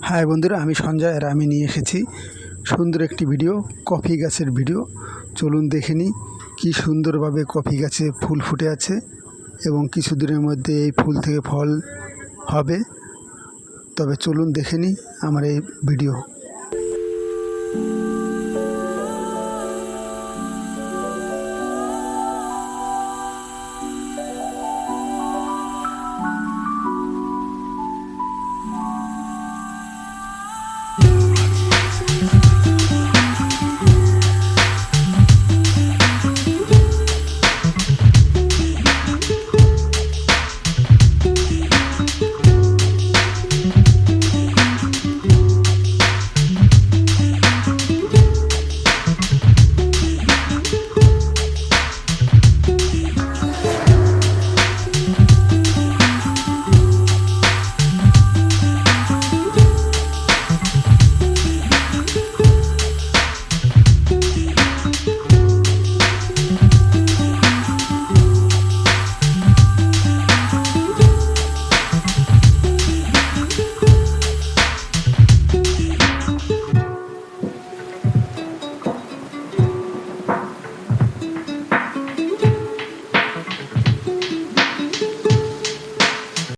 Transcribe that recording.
High বন্ধুরা, আমি সঞ্জয় আর আমি নিয়ে এসেছি সুন্দর একটি ভিডিও, কফি গাছের ভিডিও। চলুন দেখে নিই কী সুন্দরভাবে কফি গাছে ফুল ফুটে আছে এবং কিছু দিনের মধ্যে এই ফুল থেকে ফল হবে। তবে চলুন দেখে নিই আমার এই ভিডিও।